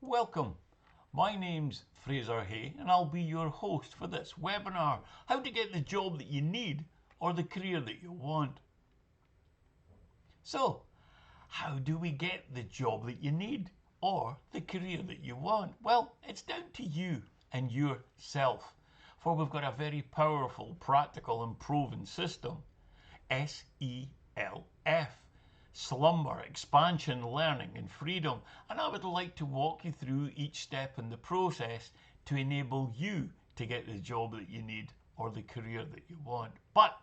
Welcome. My name's Fraser Hay and I'll be your host for this webinar, How to Get the Job That You Need or the Career That You Want. So, how do we get the job that you need or the career that you want? Well, it's down to you and yourself, for we've got a very powerful, practical and proven system. SELF. Slumber, expansion, learning and freedom. And I would like to walk you through each step in the process to enable you to get the job that you need or the career that you want. But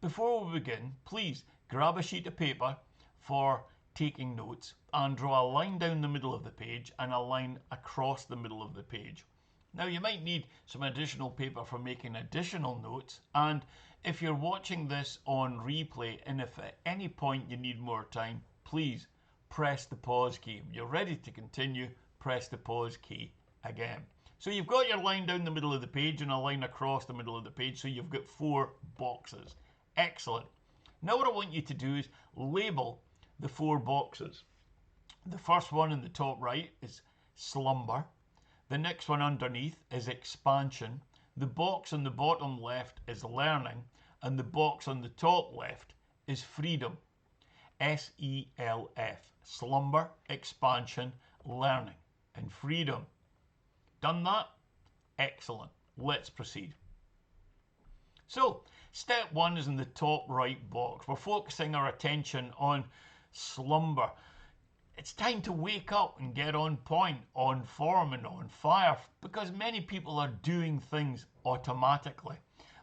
before we begin, please grab a sheet of paper for taking notes and draw a line down the middle of the page and a line across the middle of the page. Now you might need some additional paper for making additional notes, and if you're watching this on replay and if at any point you need more time, please press the pause key. When you're ready to continue, press the pause key again. So you've got your line down the middle of the page and a line across the middle of the page, so you've got 4 boxes. Excellent. Now what I want you to do is label the 4 boxes. The first one in the top right is slumber. The next one underneath is expansion. The box on the bottom left is learning, and the box on the top left is freedom. SELF. Slumber, expansion, learning, and freedom. Done that? Excellent. Let's proceed. So, step 1 is in the top right box. We're focusing our attention on slumber. It's time to wake up and get on point, on form and on fire, because many people are doing things automatically.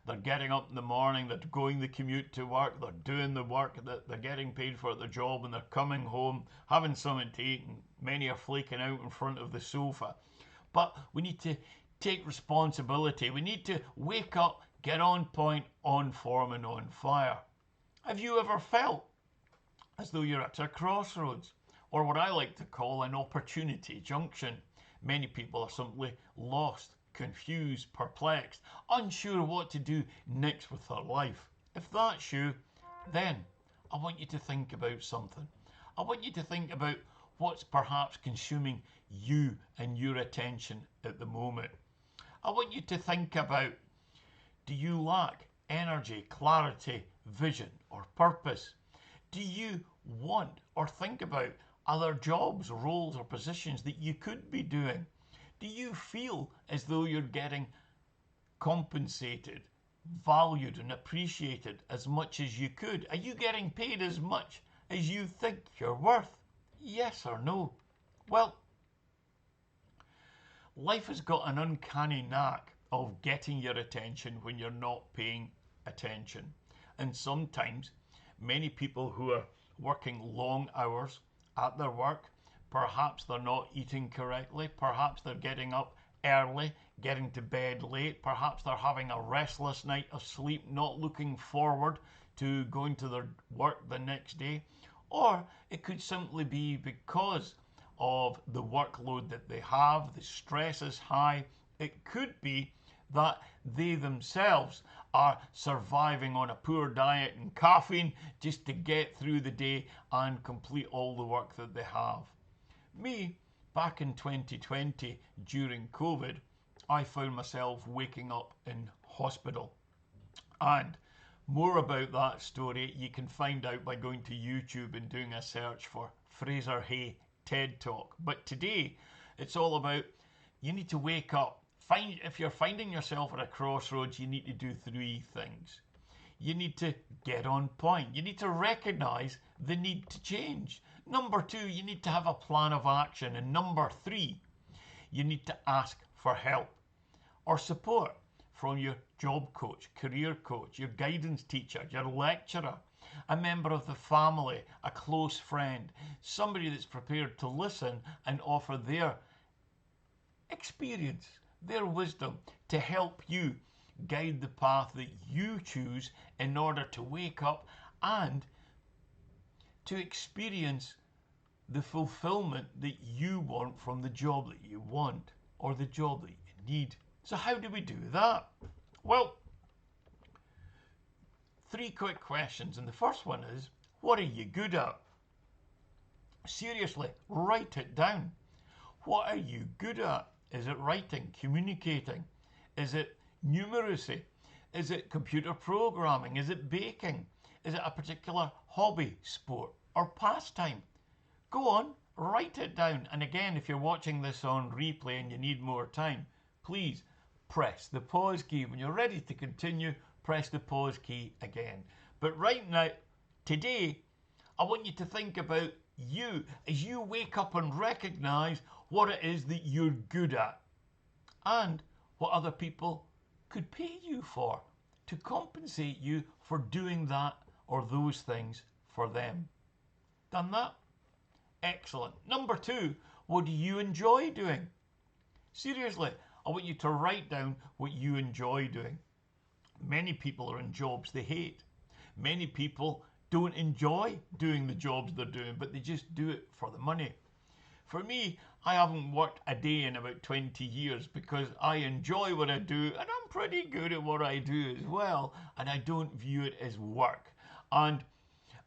They're getting up in the morning, they're going the commute to work, they're doing the work that they're getting paid for at their job, and they're coming home, having something to eat, and many are flaking out in front of the sofa. But we need to take responsibility. We need to wake up, get on point, on form and on fire. Have you ever felt as though you're at a crossroads, or what I like to call an opportunity junction? Many people are simply lost, confused, perplexed, unsure what to do next with their life. If that's you, then I want you to think about something. I want you to think about what's perhaps consuming you and your attention at the moment. I want you to think about, do you lack energy, clarity, vision or purpose? Do you want or think about other jobs, roles or positions that you could be doing? Do you feel as though you're getting compensated, valued and appreciated as much as you could? Are you getting paid as much as you think you're worth? Yes or no? Well, life has got an uncanny knack of getting your attention when you're not paying attention. And sometimes many people who are working long hours at their work, perhaps they're not eating correctly, perhaps they're getting up early, getting to bed late, perhaps they're having a restless night of sleep, not looking forward to going to their work the next day. Or it could simply be because of the workload that they have, the stress is high. It could be that they themselves are surviving on a poor diet and caffeine just to get through the day and complete all the work that they have. Me, back in 2020 during COVID, I found myself waking up in hospital. And more about that story you can find out by going to YouTube and doing a search for Fraser Hay TED Talk. But today it's all about, you need to wake up. If you're finding yourself at a crossroads, you need to do 3 things. You need to get on point. You need to recognize the need to change. Number 2, you need to have a plan of action. And number 3, you need to ask for help or support from your job coach, career coach, your guidance teacher, your lecturer, a member of the family, a close friend, somebody that's prepared to listen and offer their experience, their wisdom to help you guide the path that you choose in order to wake up and to experience the fulfillment that you want from the job that you want or the job that you need. So how do we do that? Well, 3 quick questions, and the first one is, what are you good at? Seriously, write it down. What are you good at? Is it writing, communicating? Is it numeracy? Is it computer programming? Is it baking? Is it a particular hobby, sport, or pastime? Go on, write it down. And again, if you're watching this on replay and you need more time, please press the pause key. When you're ready to continue, press the pause key again. But right now, today, I want you to think about you as you wake up and recognize what it is that you're good at and what other people could pay you for to compensate you for doing that or those things for them. Done that? Excellent. Number 2, what do you enjoy doing? Seriously, I want you to write down what you enjoy doing. Many people are in jobs they hate. Many people don't enjoy doing the jobs they're doing, but they just do it for the money. For me, I haven't worked a day in about 20 years because I enjoy what I do and I'm pretty good at what I do as well, and I don't view it as work. And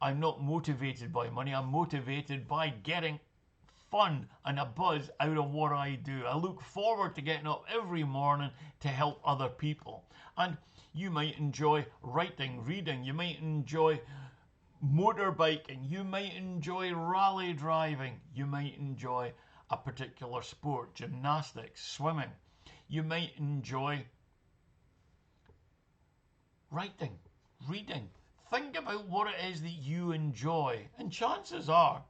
I'm not motivated by money, I'm motivated by getting fun and a buzz out of what I do. I look forward to getting up every morning to help other people. And you might enjoy writing, reading, you might enjoy motorbiking, you might enjoy rally driving, you might enjoy a particular sport, gymnastics, swimming, you might enjoy writing, reading. Think about what it is that you enjoy, and chances are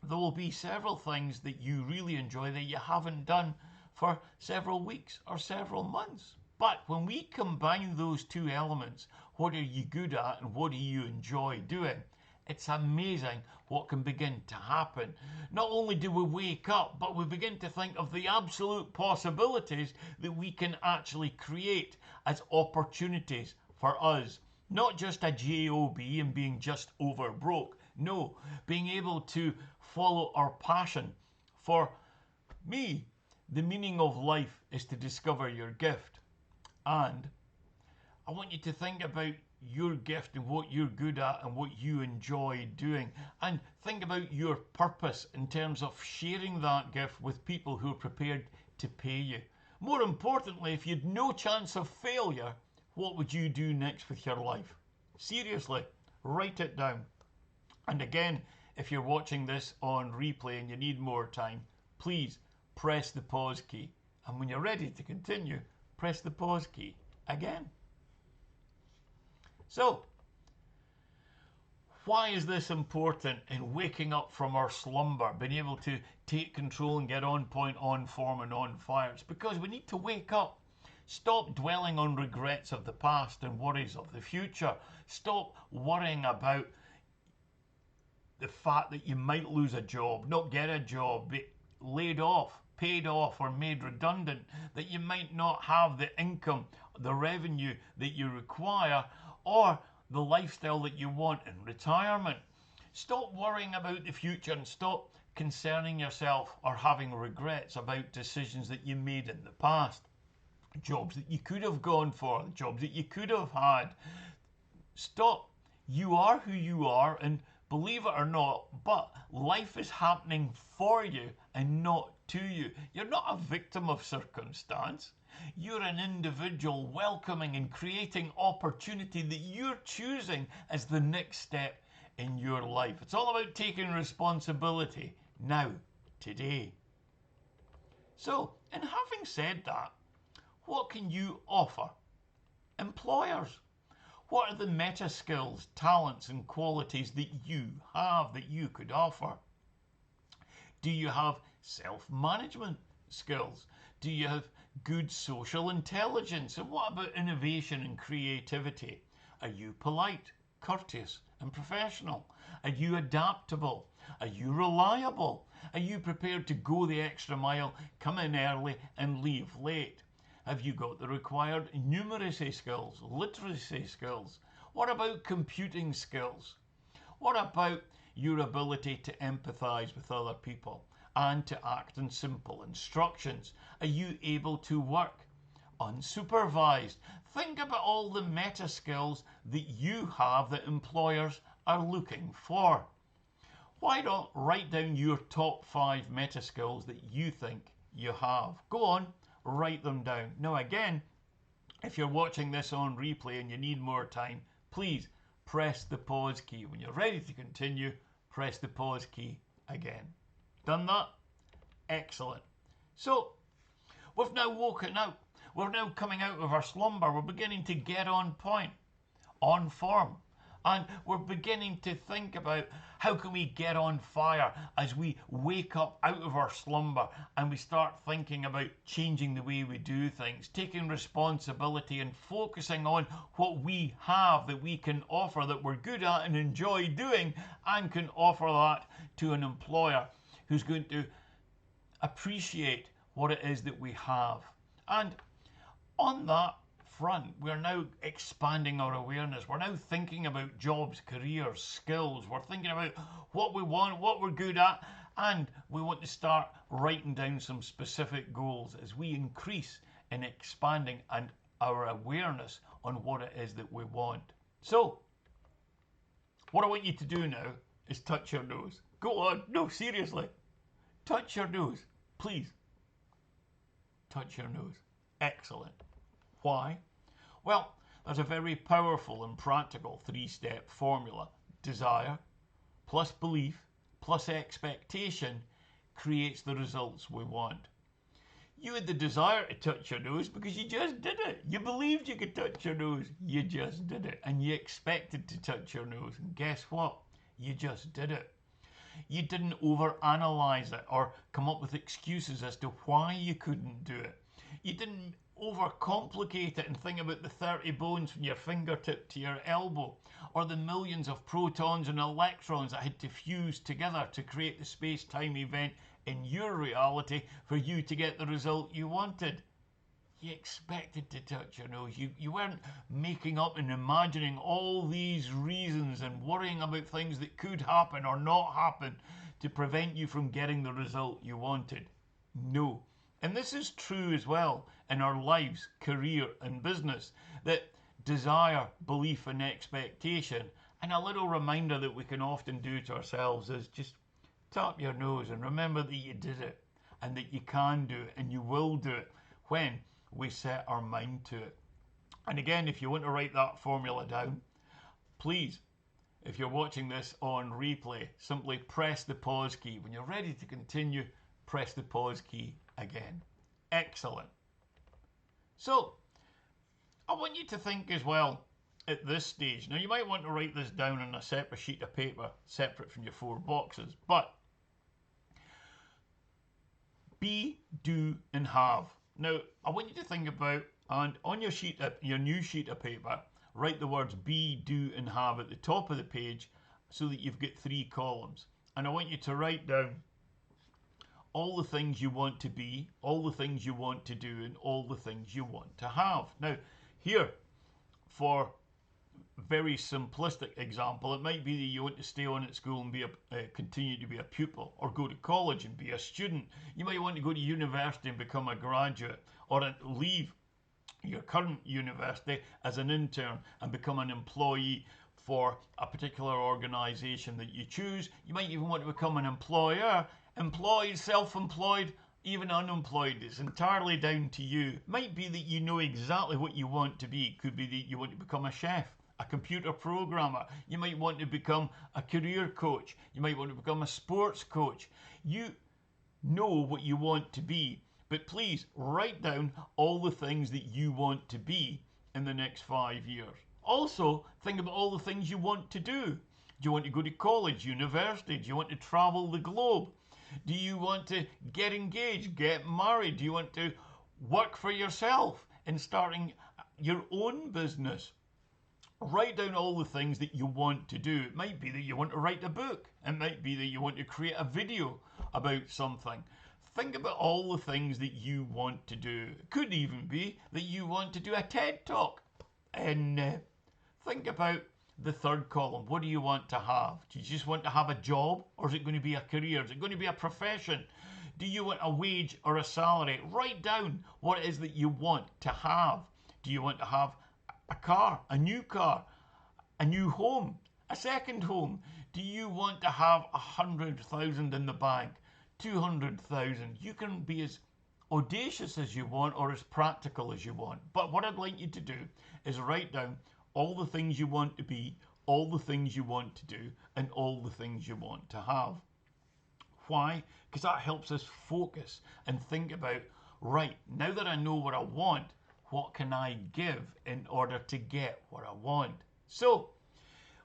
there will be several things that you really enjoy that you haven't done for several weeks or several months. But when we combine those two elements, what are you good at and what do you enjoy doing, it's amazing what can begin to happen. Not only do we wake up, but we begin to think of the absolute possibilities that we can actually create as opportunities for us. Not just a job and being just over broke. No, being able to follow our passion. For me, the meaning of life is to discover your gift. And I want you to think about your gift and what you're good at and what you enjoy doing. And think about your purpose in terms of sharing that gift with people who are prepared to pay you. More importantly, if you had no chance of failure, what would you do next with your life? Seriously, write it down. And again, if you're watching this on replay and you need more time, please press the pause key. And when you're ready to continue, press the pause key again. So, why is this important in waking up from our slumber, being able to take control and get on point, on form and on fire? It's because we need to wake up. Stop dwelling on regrets of the past and worries of the future. Stop worrying about the fact that you might lose a job, not get a job, be laid off, paid off or made redundant, that you might not have the income, the revenue that you require, or the lifestyle that you want in retirement. Stop worrying about the future and stop concerning yourself or having regrets about decisions that you made in the past. Jobs that you could have gone for, jobs that you could have had. Stop. You are who you are, and believe it or not, but life is happening for you and not to you. You're not a victim of circumstance. You're an individual welcoming and creating opportunity that you're choosing as the next step in your life. It's all about taking responsibility now, today. So, in having said that, what can you offer employers? What are the meta skills, talents and qualities that you have that you could offer? Do you have self-management skills? Do you have good social intelligence? And what about innovation and creativity? Are you polite, courteous and professional? Are you adaptable? Are you reliable? Are you prepared to go the extra mile, come in early and leave late? Have you got the required numeracy skills, literacy skills? What about computing skills? What about your ability to empathise with other people and to act on simple instructions? Are you able to work unsupervised? Think about all the meta skills that you have that employers are looking for. why not write down your top 5 meta skills that you think you have? Go on, write them down. Now again, if you're watching this on replay and you need more time, please press the pause key. When you're ready to continue, press the pause key again. Done that? Excellent. So, we've now woken up. We're now coming out of our slumber. We're beginning to get on point, on form. And we're beginning to think about how can we get on fire as we wake up out of our slumber and we start thinking about changing the way we do things, taking responsibility and focusing on what we have that we can offer, that we're good at and enjoy doing, and can offer that to an employer who's going to appreciate what it is that we have. And on that front, we're now expanding our awareness. We're now thinking about jobs, careers, skills. We're thinking about what we want, what we're good at, and we want to start writing down some specific goals as we increase in expanding and our awareness on what it is that we want. So, what I want you to do now is touch your nose. Go on, no, seriously. Touch your nose, please. Touch your nose. Excellent. Why? Well, there's a very powerful and practical 3-step formula. Desire plus belief plus expectation creates the results we want. You had the desire to touch your nose because you just did it. You believed you could touch your nose. You just did it. And you expected to touch your nose. And guess what? You just did it. You didn't overanalyze it or come up with excuses as to why you couldn't do it. You didn't overcomplicate it and think about the 30 bones from your fingertip to your elbow, or the millions of protons and electrons that had to fuse together to create the space-time event in your reality for you to get the result you wanted. You expected to touch your nose. You weren't making up and imagining all these reasons and worrying about things that could happen or not happen to prevent you from getting the result you wanted. No. And this is true as well in our lives, career and business, that desire, belief and expectation, and a little reminder that we can often do to ourselves is just tap your nose and remember that you did it and that you can do it and you will do it when we set our mind to it. And again, if you want to write that formula down, please, if you're watching this on replay, simply press the pause key. When you're ready to continue, press the pause key again. Excellent. So, I want you to think as well at this stage. Now, you might want to write this down on a separate sheet of paper, separate from your 4 boxes, but be, do, and have. Now, I want you to think about, and on your sheet, your new sheet of paper, write the words be, do, and have at the top of the page so that you've got 3 columns. And I want you to write down all the things you want to be, all the things you want to do, and all the things you want to have. Now, here, for very simplistic example, it might be that you want to stay on at school and be continue to be a pupil, or go to college and be a student. You might want to go to university and become a graduate, or leave your current university as an intern and become an employee for a particular organisation that you choose. You might even want to become an employer, employed, self-employed, even unemployed. It's entirely down to you. It might be that you know exactly what you want to be. It could be that you want to become a chef, a computer programmer. You might want to become a career coach. You might want to become a sports coach. You know what you want to be, but please write down all the things that you want to be in the next 5 years. Also, think about all the things you want to do. Do you want to go to college, university? Do you want to travel the globe? Do you want to get engaged, get married? Do you want to work for yourself and starting your own business? Write down all the things that you want to do. It might be that you want to write a book. It might be that you want to create a video about something. Think about all the things that you want to do. It could even be that you want to do a TED Talk. And think about the 3rd column. What do you want to have? Do you just want to have a job, or is it going to be a career? Is it going to be a profession? Do you want a wage or a salary? Write down what it is that you want to have. Do you want to have a car, a new home, a second home? Do you want to have 100,000 in the bank, 200,000? You can be as audacious as you want or as practical as you want. But what I'd like you to do is write down all the things you want to be, all the things you want to do, and all the things you want to have. Why? Because that helps us focus and think about, right, now that I know what I want, what can I give in order to get what I want? So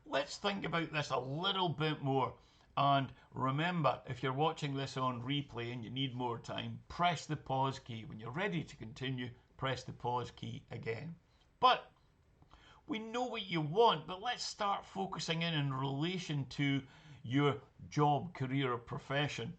let's think about this a little bit more. And remember, if you're watching this on replay and you need more time, press the pause key. When you're ready to continue, press the pause key again. But we know what you want, but let's start focusing in relation to your job, career, or profession,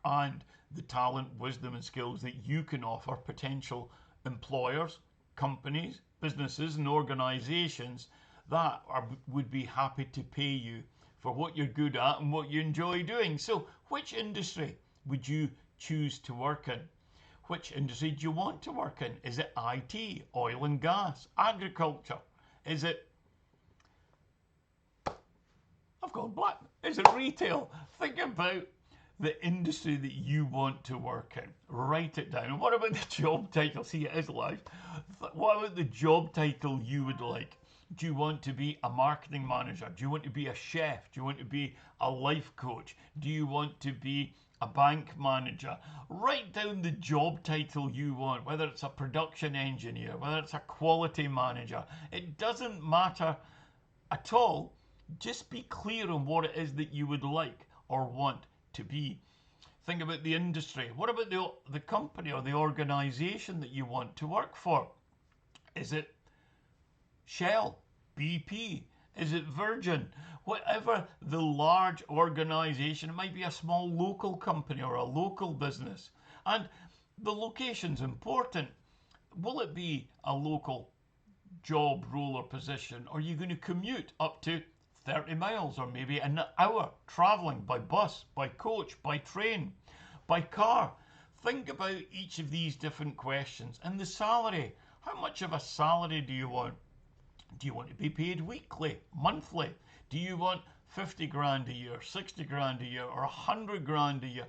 and the talent, wisdom, and skills that you can offer potential employers, companies, businesses, and organizations that would be happy to pay you for what you're good at and what you enjoy doing. So, which industry would you choose to work in? Which industry do you want to work in? Is it IT, oil and gas, agriculture? Is it, I've gone blank, is it retail? Think about the industry that you want to work in. Write it down. And what about the job title? See, it is live. What about the job title you would like? Do you want to be a marketing manager? Do you want to be a chef? Do you want to be a life coach? Do you want to be a bank manager? Write down the job title you want, whether it's a production engineer, whether it's a quality manager. It doesn't matter at all. Just be clear on what it is that you would like or want to be. Think about the industry. What about the company or the organization that you want to work for? Is it Shell, BP? Is it Virgin? Whatever the large organization, it might be a small local company or a local business. And the location's important. Will it be a local job, role, or position? Or are you going to commute up to 30 miles or maybe an hour traveling by bus, by coach, by train, by car? Think about each of these different questions. And the salary. How much of a salary do you want? Do you want to be paid weekly, monthly? Do you want 50 grand a year, 60 grand a year, or 100 grand a year?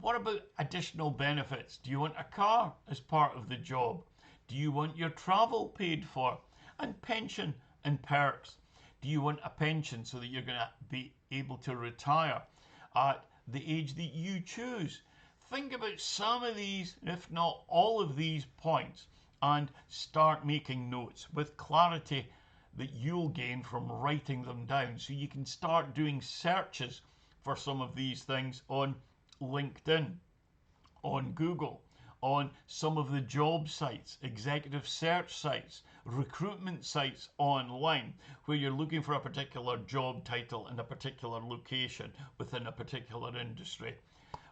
What about additional benefits? Do you want a car as part of the job? Do you want your travel paid for? And pension and perks. Do you want a pension so that you're going to be able to retire at the age that you choose? Think about some of these, if not all of these points, and start making notes with clarity that you'll gain from writing them down, so you can start doing searches for some of these things on LinkedIn, on Google, on some of the job sites, executive search sites, recruitment sites online, where you're looking for a particular job title in a particular location within a particular industry.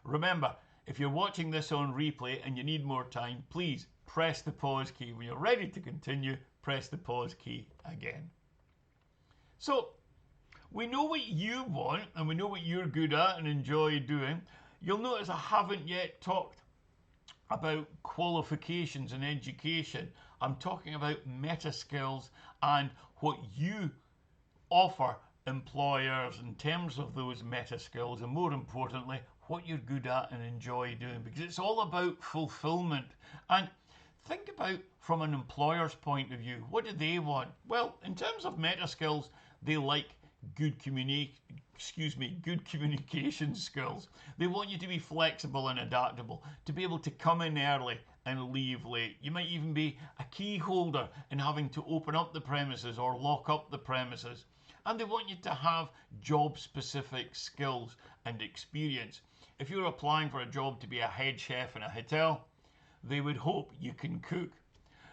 Remember, if you're watching this on replay and you need more time, please press the pause key. When you're ready to continue, press the pause key again. So, we know what you want and we know what you're good at and enjoy doing. You'll notice I haven't yet talked about qualifications and education. I'm talking about meta skills and what you offer employers in terms of those meta skills, and more importantly, what you're good at and enjoy doing, because it's all about fulfillment. And think about from an employer's point of view, what do they want? Well, in terms of meta skills, they like good communication skills. They want you to be flexible and adaptable, to be able to come in early and leave late. You might even be a key holder in having to open up the premises or lock up the premises. And they want you to have job-specific skills and experience. If you're applying for a job to be a head chef in a hotel, they would hope you can cook.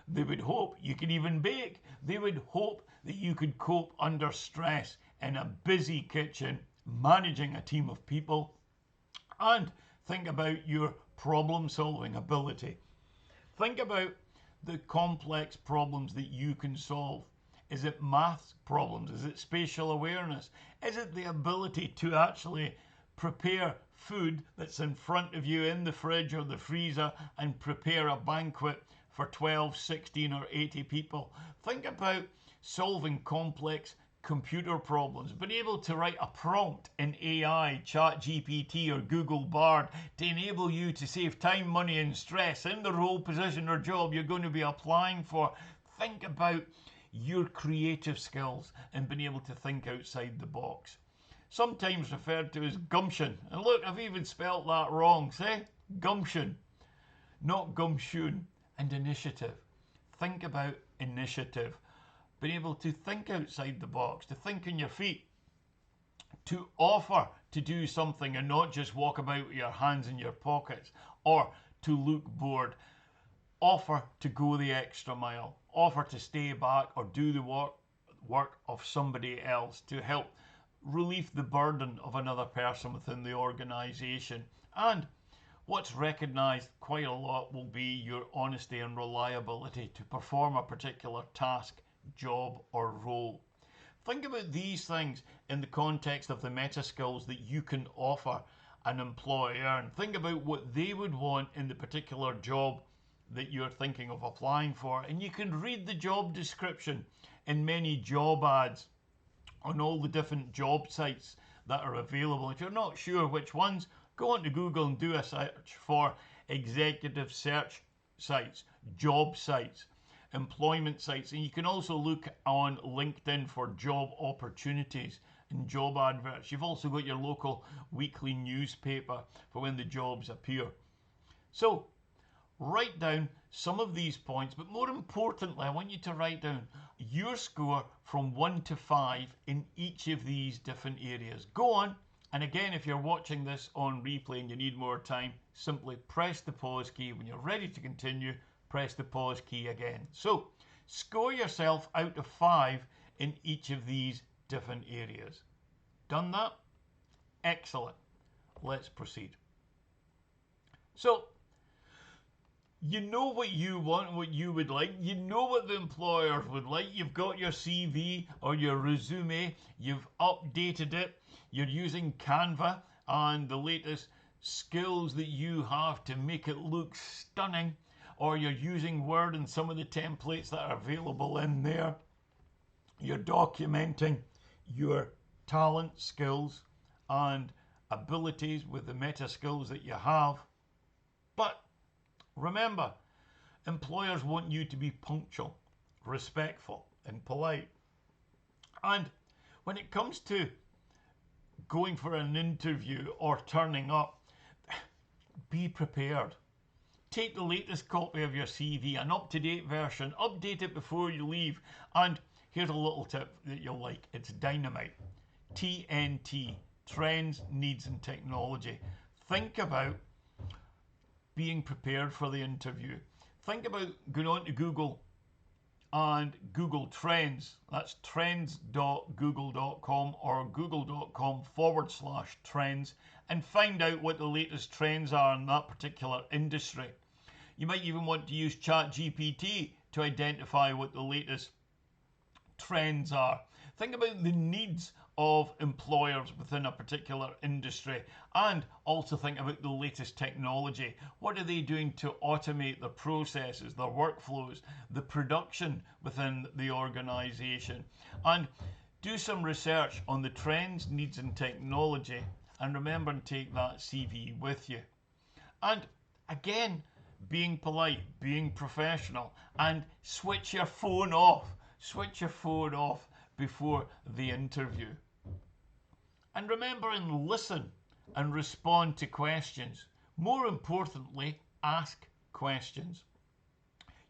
They would hope you can even bake. They would hope that you could cope under stress in a busy kitchen, managing a team of people. And think about your problem-solving ability. Think about the complex problems that you can solve. Is it maths problems? Is it spatial awareness? Is it the ability to actually prepare food that's in front of you in the fridge or the freezer and prepare a banquet for 12, 16 or 80 people? Think about solving complex computer problems, been able to write a prompt in AI, ChatGPT or Google Bard to enable you to save time, money and stress in the role, position or job you're going to be applying for. Think about your creative skills and being able to think outside the box. Sometimes referred to as gumption. And look, I've even spelt that wrong. Say gumption, not gumshoon. And initiative. Think about initiative. Being able to think outside the box, to think on your feet, to offer to do something and not just walk about with your hands in your pockets or to look bored. Offer to go the extra mile. Offer to stay back or do the work of somebody else to help relieve the burden of another person within the organisation. And what's recognised quite a lot will be your honesty and reliability to perform a particular task, job or role. Think about these things in the context of the meta skills that you can offer an employer, and think about what they would want in the particular job that you're thinking of applying for. And you can read the job description in many job ads on all the different job sites that are available. If you're not sure which ones, go onto Google and do a search for executive search sites, job sites, employment sites, and you can also look on LinkedIn for job opportunities and job adverts. You've also got your local weekly newspaper for when the jobs appear. So write down some of these points, but more importantly, I want you to write down your score from 1 to 5 in each of these different areas. Go on, and again, if you're watching this on replay and you need more time, simply press the pause key. When you're ready to continue, press the pause key again. So score yourself out of 5 in each of these different areas. Done that? Excellent. Let's proceed. So you know what you want, what you would like. You know what the employers would like. You've got your CV or your resume. You've updated it. You're using Canva and the latest skills that you have to make it look stunning. Or you're using Word and some of the templates that are available in there. You're documenting your talent, skills, and abilities with the meta skills that you have. But remember, employers want you to be punctual, respectful, and polite. And when it comes to going for an interview or turning up, be prepared. Take the latest copy of your CV, an up-to-date version, update it before you leave. And here's a little tip that you'll like. It's dynamite. TNT, Trends, Needs and Technology. Think about being prepared for the interview. Think about going on to Google and Google Trends. That's trends.google.com or google.com/trends and find out what the latest trends are in that particular industry. You might even want to use ChatGPT to identify what the latest trends are. Think about the needs of employers within a particular industry and also think about the latest technology. What are they doing to automate their processes, their workflows, the production within the organization? And do some research on the trends, needs and technology, and remember to take that CV with you. And again, being polite, being professional, and switch your phone off. Switch your phone off before the interview. And remember and listen and respond to questions. More importantly, ask questions.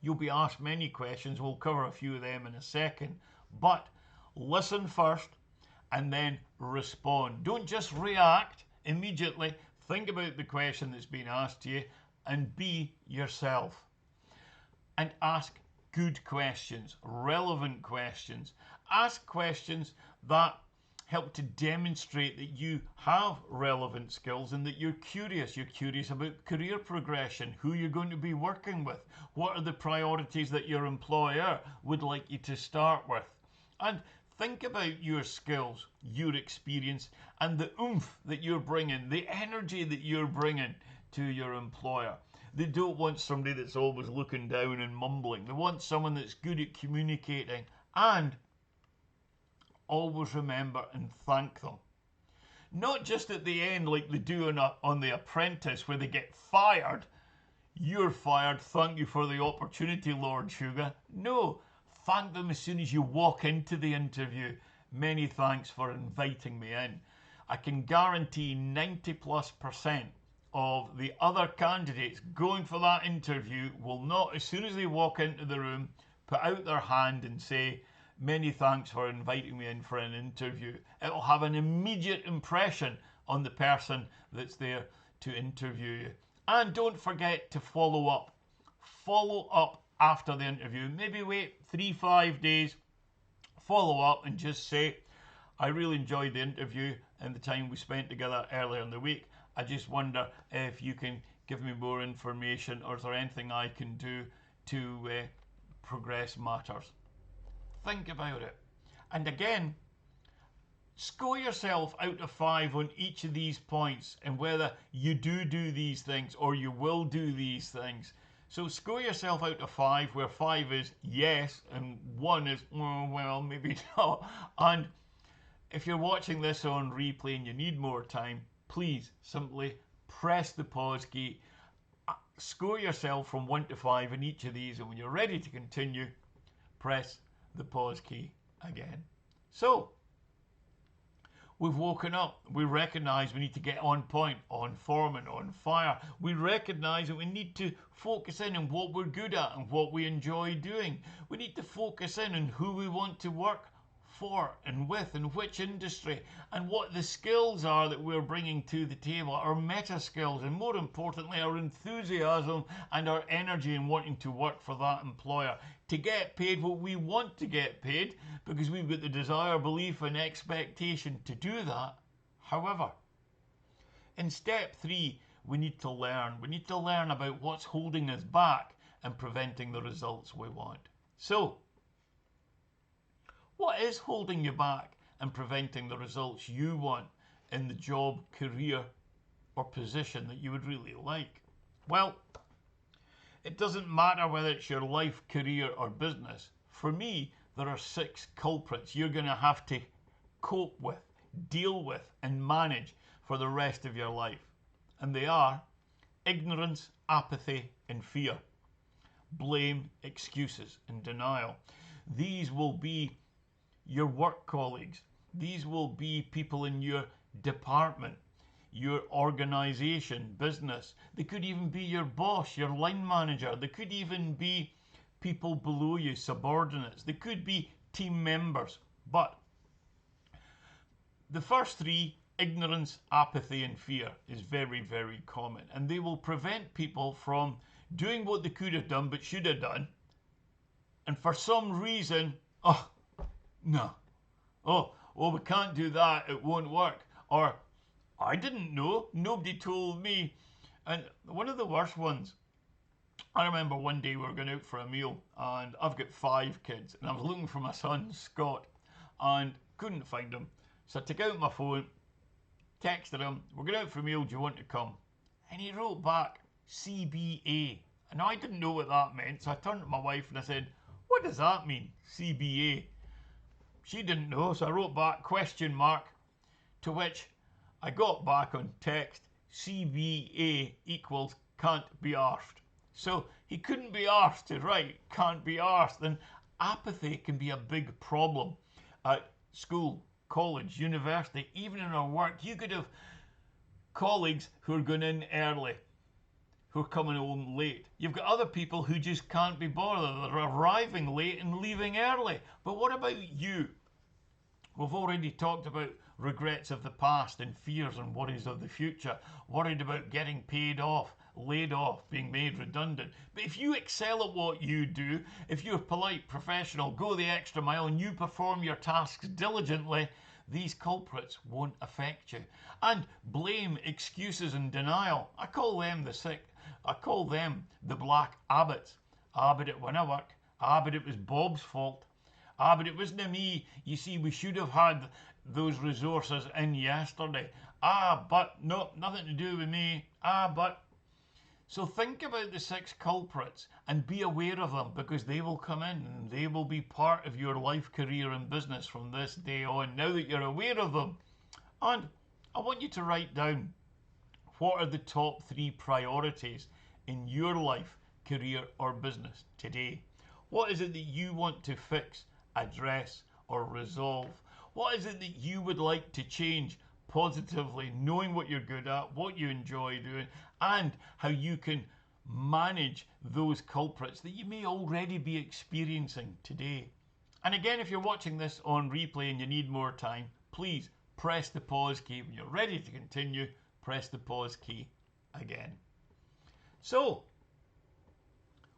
You'll be asked many questions. We'll cover a few of them in a second. But listen first and then respond. Don't just react immediately. Think about the question that's been asked to you and be yourself. And ask good questions, relevant questions. Ask questions that help to demonstrate that you have relevant skills and that you're curious. You're curious about career progression, who you're going to be working with, what are the priorities that your employer would like you to start with. And think about your skills, your experience, and the oomph that you're bringing, the energy that you're bringing to your employer. They don't want somebody that's always looking down and mumbling. They want someone that's good at communicating and always remember and thank them. Not just at the end like they do on The Apprentice where they get fired. You're fired, thank you for the opportunity, Lord Sugar. No, thank them as soon as you walk into the interview. Many thanks for inviting me in. I can guarantee 90+% of the other candidates going for that interview will not, as soon as they walk into the room, put out their hand and say, many thanks for inviting me in for an interview. It will have an immediate impression on the person that's there to interview you. And don't forget to follow up. Follow up after the interview. Maybe wait 3-5 days, follow up and just say, I really enjoyed the interview and the time we spent together earlier in the week. I just wonder if you can give me more information, or is there anything I can do to progress matters. Think about it. And again, score yourself out of 5 on each of these points and whether you do these things or you will do these things. So score yourself out of 5, where 5 is yes and 1 is, well, maybe not. And if you're watching this on replay and you need more time, please simply press the pause key, score yourself from 1 to 5 in each of these, and when you're ready to continue, press the pause key again. So, we've woken up. We recognize we need to get on point, on form and on fire. We recognize that we need to focus in on what we're good at and what we enjoy doing. We need to focus in on who we want to work for and with, and which industry, and what the skills are that we're bringing to the table, our meta skills, and more importantly, our enthusiasm and our energy in wanting to work for that employer to get paid what we want to get paid, because we've got the desire, belief, and expectation to do that. However, in step 3, we need to learn. We need to learn about what's holding us back and preventing the results we want. So, what is holding you back and preventing the results you want in the job, career, or position that you would really like? Well, it doesn't matter whether it's your life, career, or business. For me, there are 6 culprits you're going to have to cope with, deal with, and manage for the rest of your life. And they are ignorance, apathy, and fear. Blame, excuses, and denial. These will be your work colleagues. These will be people in your department, your organization, business. They could even be your boss, your line manager. They could even be people below you, subordinates. They could be team members. But the first 3, ignorance, apathy, and fear, is very, very common. And they will prevent people from doing what they could have done but should have done. And for some reason, no. We can't do that. It won't work. Or, I didn't know. Nobody told me. And one of the worst ones, I remember one day we were going out for a meal, and I've got 5 kids, and I was looking for my son, Scott, and couldn't find him. So I took out my phone, texted him, we're going out for a meal, do you want to come? And he wrote back, CBA. And I didn't know what that meant, so I turned to my wife and I said, what does that mean, CBA? She didn't know, so I wrote back, ? To which I got back on text, CBA equals can't be arsed. So he couldn't be arsed to write, can't be arsed. And apathy can be a big problem at school, college, university, even in our work. You could have colleagues who are going in early, who are coming home late. You've got other people who just can't be bothered. They're arriving late and leaving early. But what about you? We've already talked about regrets of the past and fears and worries of the future. Worried about getting paid off, laid off, being made redundant. But if you excel at what you do, if you're polite, professional, go the extra mile, and you perform your tasks diligently, these culprits won't affect you. And blame, excuses, and denial, I call them the black abbots. But it wouldn't work. But it was Bob's fault. But it wasn't me. You see, we should have had those resources in yesterday. But no, nothing to do with me. But So think about the 6 culprits and be aware of them, because they will come in and they will be part of your life, career and business from this day on, now that you're aware of them. And I want you to write down, what are the top 3 priorities in your life, career or business today? What is it that you want to fix, address or resolve? What is it that you would like to change positively, knowing what you're good at, what you enjoy doing, and how you can manage those culprits that you may already be experiencing today? And again, if you're watching this on replay and you need more time, please press the pause key. When you're ready to continue, press the pause key again. So,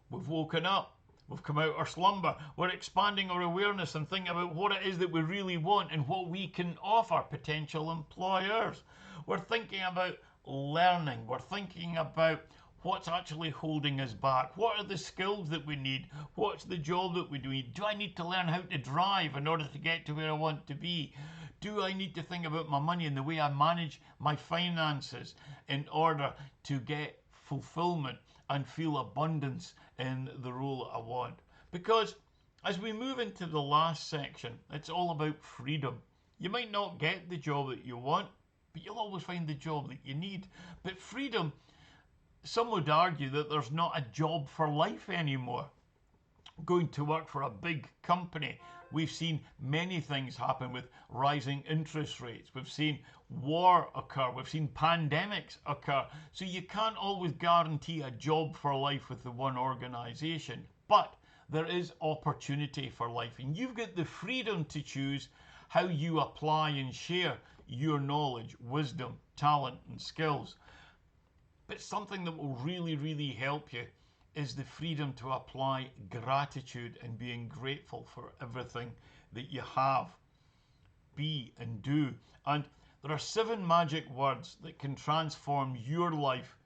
we've woken up, we've come out our slumber, we're expanding our awareness and thinking about what it is that we really want and what we can offer potential employers. We're thinking about learning, we're thinking about what's actually holding us back, what are the skills that we need, what's the job that we need, do I need to learn how to drive in order to get to where I want to be? Do I need to think about my money and the way I manage my finances in order to get fulfillment and feel abundance in the role that I want? Because as we move into the last section, it's all about freedom. You might not get the job that you want, but you'll always find the job that you need. But freedom, some would argue that there's not a job for life anymore. Going to work for a big company, we've seen many things happen with rising interest rates. We've seen war occur. We've seen pandemics occur. So you can't always guarantee a job for life with the one organization. But there is opportunity for life. And you've got the freedom to choose how you apply and share your knowledge, wisdom, talent, and skills. But something that will really, really help you is the freedom to apply gratitude and being grateful for everything that you have, be and do. And there are 7 magic words that can transform your life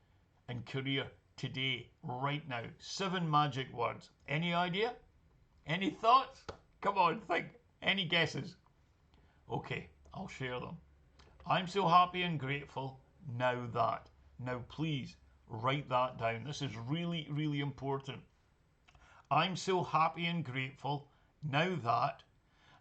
and career today, right now. 7 magic words. Any idea? Any thoughts? Come on, think. Any guesses? Okay, I'll share them. I'm so happy and grateful now that. Now please write that down. This is really, really important. I'm so happy and grateful now that.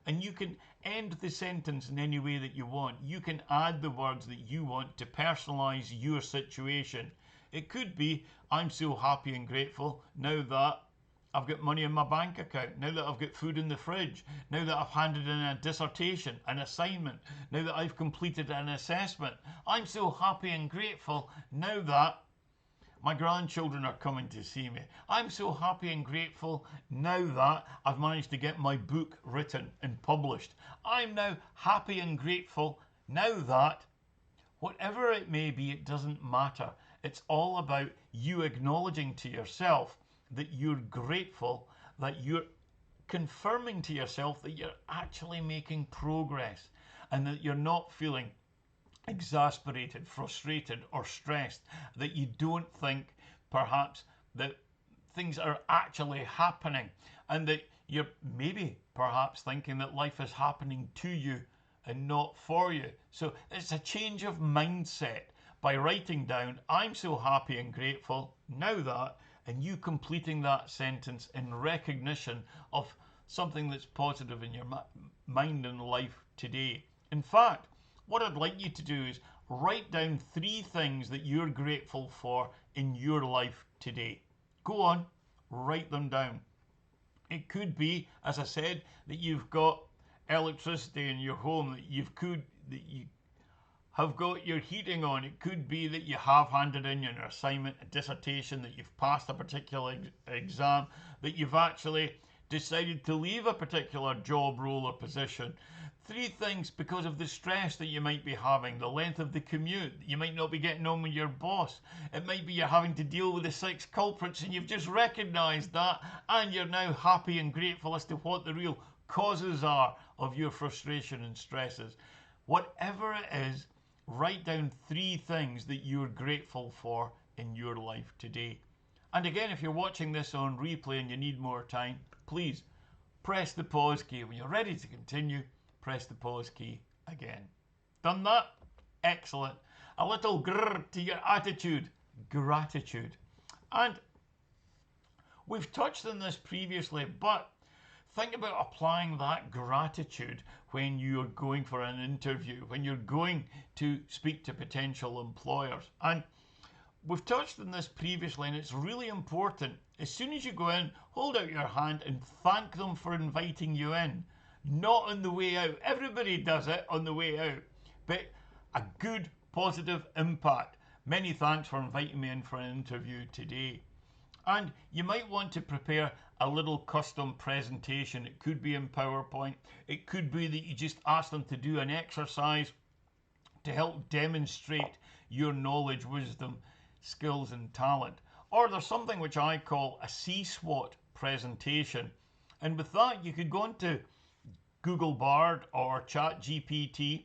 And you can end the sentence in any way that you want. You can add the words that you want to personalize your situation. It could be, I'm so happy and grateful now that I've got money in my bank account, now that I've got food in the fridge, now that I've handed in a dissertation, an assignment, now that I've completed an assessment. I'm so happy and grateful now that my grandchildren are coming to see me. I'm so happy and grateful now that I've managed to get my book written and published. I'm now happy and grateful now that, whatever it may be, it doesn't matter. It's all about you acknowledging to yourself that you're grateful, that you're confirming to yourself that you're actually making progress and that you're not feeling exasperated, frustrated or stressed, that you don't think perhaps that things are actually happening, and that you're maybe perhaps thinking that life is happening to you and not for you. So it's a change of mindset by writing down, I'm so happy and grateful now that, and you completing that sentence in recognition of something that's positive in your mind and life today. In fact, what I'd like you to do is write down 3 things that you're grateful for in your life today. Go on, write them down. It could be, as I said, that you've got electricity in your home, that you have got your heating on. It could be that you have handed in your assignment, a dissertation, that you've passed a particular exam, that you've actually decided to leave a particular job, role or position. 3 things because of the stress that you might be having, the length of the commute, you might not be getting on with your boss. It might be you're having to deal with the 6 culprits and you've just recognised that, and you're now happy and grateful as to what the real causes are of your frustration and stresses. Whatever it is, write down 3 things that you're grateful for in your life today. And again, if you're watching this on replay and you need more time, please press the pause key. When you're ready to continue, press the pause key again. Done that? Excellent. A little grrr to your attitude. Gratitude. And we've touched on this previously, but think about applying that gratitude when you're going for an interview, when you're going to speak to potential employers. And we've touched on this previously, and it's really important. As soon as you go in, hold out your hand and thank them for inviting you in. Not on the way out. Everybody does it on the way out. But a good, positive impact. Many thanks for inviting me in for an interview today. And you might want to prepare a little custom presentation. It could be in PowerPoint. It could be that you just ask them to do an exercise to help demonstrate your knowledge, wisdom, skills and talent. Or there's something which I call a C-SWOT presentation. And with that, you could go into Google Bard or ChatGPT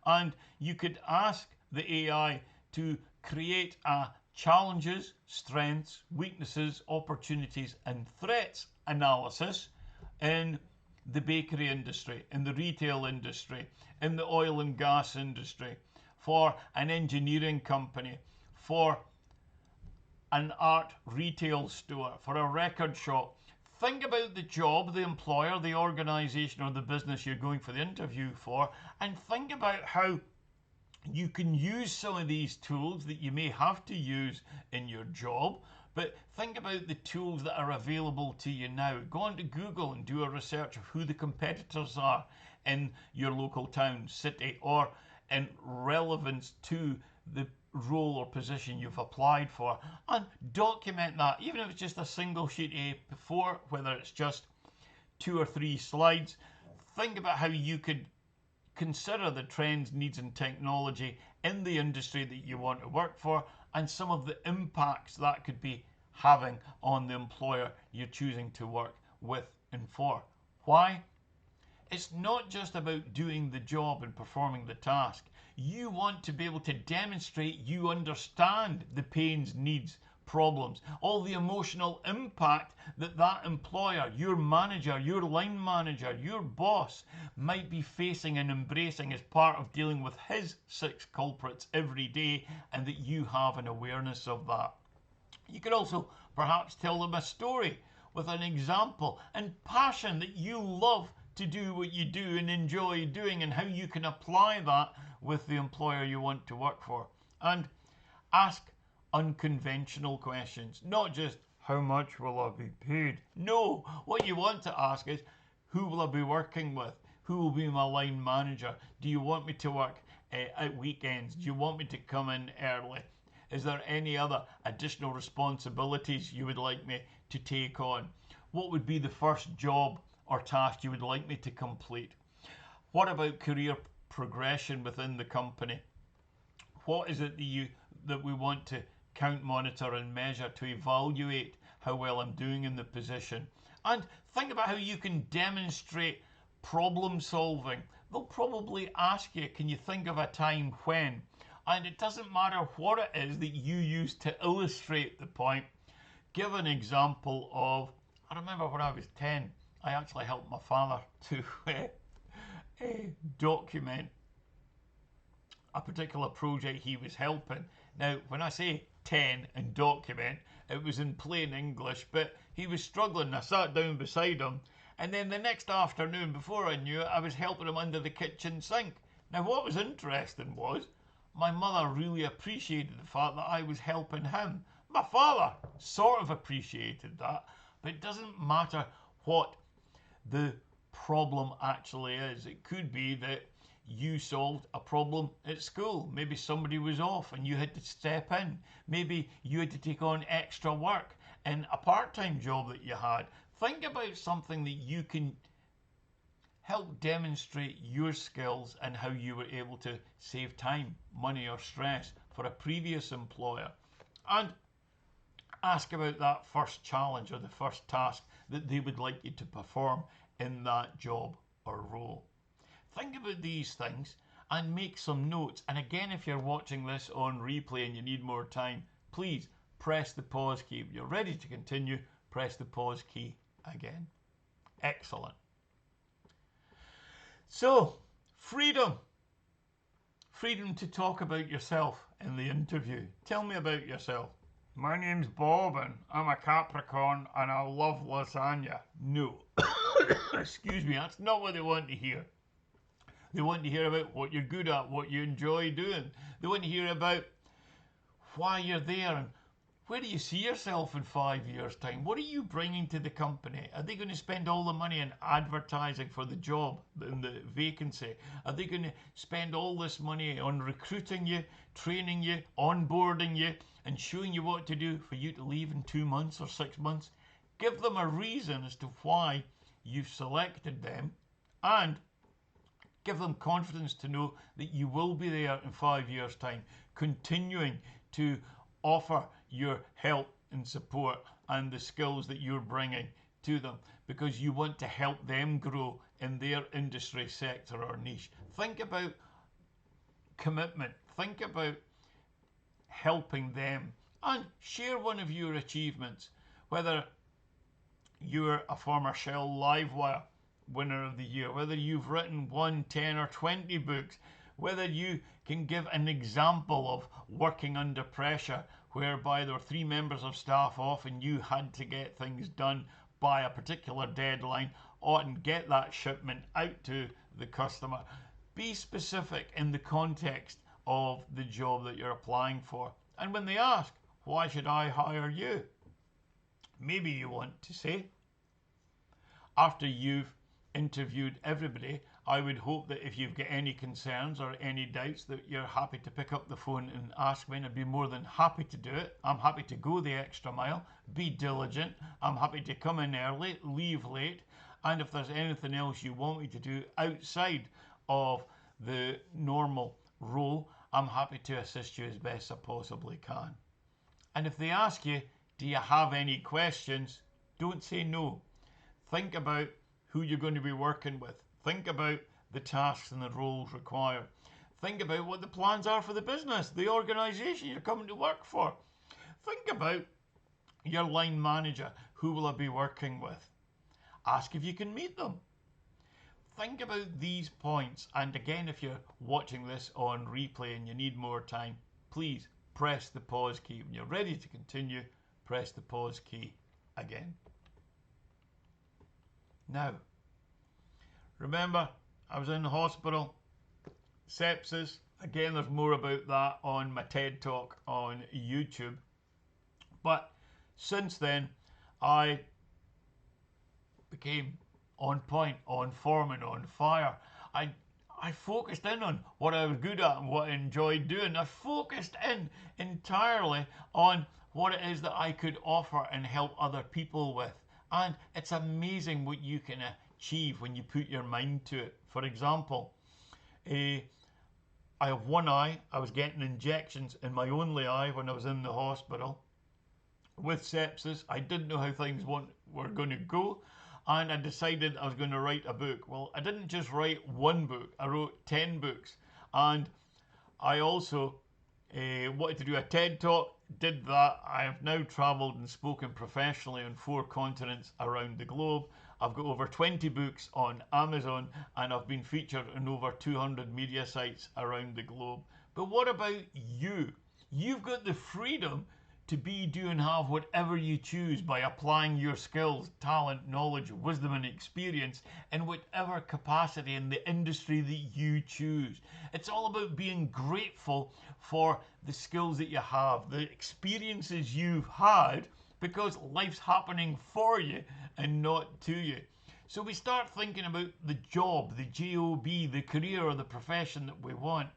and you could ask the AI to create a challenges, strengths, weaknesses, opportunities and threats analysis in the bakery industry, in the retail industry, in the oil and gas industry, for an engineering company, for an art retail store, for a record shop. Think about the job, the employer, the organisation or the business you're going for the interview for, and think about how you can use some of these tools that you may have to use in your job, but think about the tools that are available to you now. Go onto Google and do a research of who the competitors are in your local town, city, or in relevance to the role or position you've applied for, and document that, even if it's just a single sheet A4, whether it's just 2 or 3 slides. Think about how you could consider the trends, needs and technology in the industry that you want to work for and some of the impacts that could be having on the employer you're choosing to work with and for. Why? It's not just about doing the job and performing the task. You want to be able to demonstrate you understand the pains, needs, problems, all the emotional impact that that employer, your manager, your line manager, your boss might be facing and embracing as part of dealing with his 6 culprits every day, and that you have an awareness of that. You could also perhaps tell them a story with an example and passion that you love to do what you do and enjoy doing, and how you can apply that with the employer you want to work for. And ask unconventional questions, not just how much will I be paid? No, what you want to ask is, who will I be working with? Who will be my line manager? Do you want me to work at weekends? Do you want me to come in early? Is there any other additional responsibilities you would like me to take on? What would be the first job or task you would like me to complete? What about career progression within the company? What is it that we want to count, monitor and measure to evaluate how well I'm doing in the position? And think about how you can demonstrate problem solving. They'll probably ask you, can you think of a time when? And it doesn't matter what it is that you use to illustrate the point. Give an example of, I remember when I was 10, I actually helped my father to document a particular project he was helping. Now, when I say 10 and document, it was in plain English, but he was struggling. I sat down beside him, and then the next afternoon, before I knew it, I was helping him under the kitchen sink. Now, what was interesting was, my mother really appreciated the fact that I was helping him. My father sort of appreciated that, but it doesn't matter what the problem actually is. It could be that you solved a problem at school. Maybe somebody was off and you had to step in. Maybe you had to take on extra work in a part-time job that you had. Think about something that you can help demonstrate your skills and how you were able to save time, money or stress for a previous employer. And ask about that first challenge or the first task that they would like you to perform in that job or role. Think about these things and make some notes. And again, if you're watching this on replay and you need more time, please press the pause key. If you're ready to continue, press the pause key again. Excellent. So, freedom. Freedom to talk about yourself in the interview. Tell me about yourself. My name's Bob and I'm a Capricorn and I love lasagna. No. Excuse me, that's not what they want to hear. They want to hear about what you're good at, what you enjoy doing. They want to hear about why you're there and where do you see yourself in 5 years' time? What are you bringing to the company? Are they going to spend all the money on advertising for the job and the vacancy? Are they going to spend all this money on recruiting you, training you, onboarding you, and showing you what to do for you to leave in 2 months or 6 months? Give them a reason as to why you've selected them, and give them confidence to know that you will be there in 5 years' time, continuing to offer your help and support and the skills that you're bringing to them, because you want to help them grow in their industry, sector or niche. Think about commitment. Think about helping them, and share one of your achievements, whether you're a former Shell Livewire winner of the year, whether you've written 1, 10 or 20 books, whether you can give an example of working under pressure whereby there were 3 members of staff off and you had to get things done by a particular deadline or and get that shipment out to the customer. Be specific in the context of the job that you're applying for. And when they ask, why should I hire you? Maybe you want to say, after you've interviewed everybody, I would hope that if you've got any concerns or any doubts that you're happy to pick up the phone and ask me, and I'd be more than happy to do it. I'm happy to go the extra mile, be diligent. I'm happy to come in early, leave late, and if there's anything else you want me to do outside of the normal role, I'm happy to assist you as best I possibly can. And if they ask you, do you have any questions? Don't say no. Think about who you're going to be working with. Think about the tasks and the roles required. Think about what the plans are for the business, the organisation you're coming to work for. Think about your line manager. Who will I be working with? Ask if you can meet them. Think about these points. And again, if you're watching this on replay and you need more time, please press the pause key. When you're ready to continue, press the pause key again. Now, remember, I was in the hospital, sepsis. Again, there's more about that on my TED Talk on YouTube. But since then, I became on point, on form and on fire. I focused in on what I was good at and what I enjoyed doing. I focused in entirely on what it is that I could offer and help other people with. And it's amazing what you can achieve when you put your mind to it. For example, I have one eye. I was getting injections in my only eye when I was in the hospital with sepsis. I didn't know how things were going to go, and I decided I was going to write a book. Well, I didn't just write one book. I wrote 10 books, and I also wanted to do a TED Talk. Did that. I have now travelled and spoken professionally on 4 continents around the globe. I've got over 20 books on Amazon, and I've been featured on over 200 media sites around the globe. But what about you? You've got the freedom to be, do and have whatever you choose by applying your skills, talent, knowledge, wisdom and experience in whatever capacity in the industry that you choose. It's all about being grateful for the skills that you have, the experiences you've had, because life's happening for you and not to you. So we start thinking about the job, the job, the career or the profession that we want.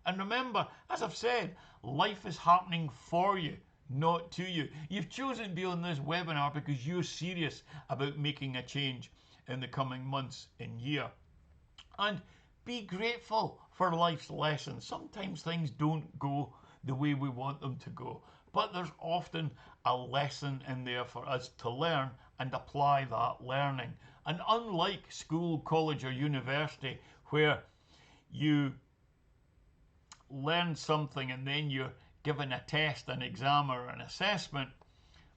And remember, as I've said, life is happening for you, not to you. You've chosen to be on this webinar because you're serious about making a change in the coming months and year. And be grateful for life's lessons. Sometimes things don't go the way we want them to go, but there's often a lesson in there for us to learn and apply that learning. And unlike school, college or university, where you learn something and then you're given a test, an exam or an assessment,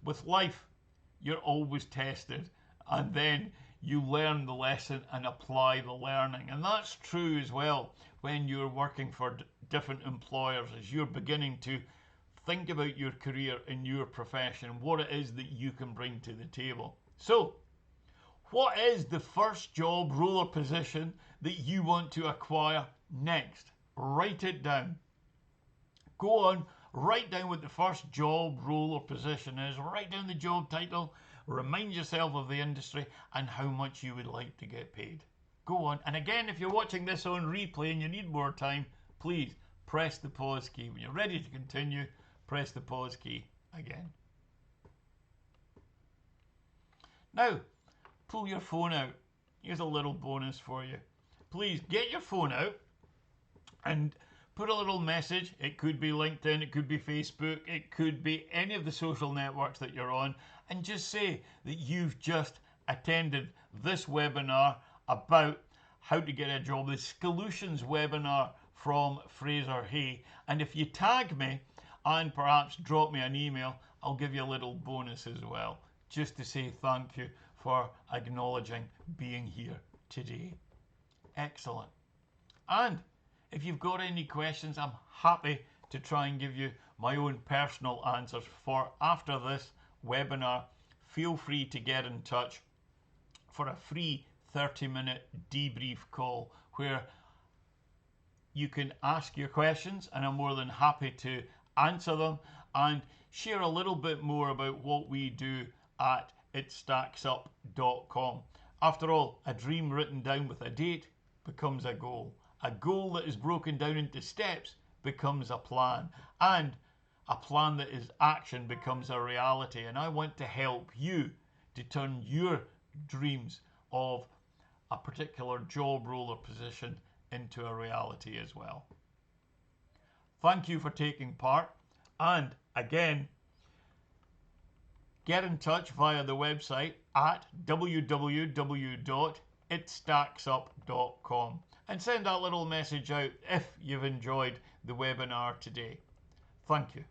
with life you're always tested and then you learn the lesson and apply the learning. And that's true as well when you're working for different employers, as you're beginning to think about your career in your profession, what it is that you can bring to the table. So, what is the first job role or position that you want to acquire next? Write it down. Go on, write down what the first job role or position is. Write down the job title. Remind yourself of the industry and how much you would like to get paid. Go on. And again, if you're watching this on replay and you need more time, please press the pause key. When you're ready to continue, press the pause key again. Now, pull your phone out. Here's a little bonus for you. Please get your phone out and put a little message. It could be LinkedIn, it could be Facebook, it could be any of the social networks that you're on, and just say that you've just attended this webinar about how to get a job, the Skillutions webinar from Fraser Hay. And if you tag me and perhaps drop me an email, I'll give you a little bonus as well, just to say thank you for acknowledging being here today. Excellent. And if you've got any questions, I'm happy to try and give you my own personal answers for after this webinar. Feel free to get in touch for a free 30-minute debrief call where you can ask your questions and I'm more than happy to answer them and share a little bit more about what we do at itstacksup.com. After all, a dream written down with a date becomes a goal. A goal that is broken down into steps becomes a plan. And a plan that is action becomes a reality. And I want to help you to turn your dreams of a particular job role or position into a reality as well. Thank you for taking part. And again, get in touch via the website at www.itstacksup.com and send that little message out if you've enjoyed the webinar today. Thank you.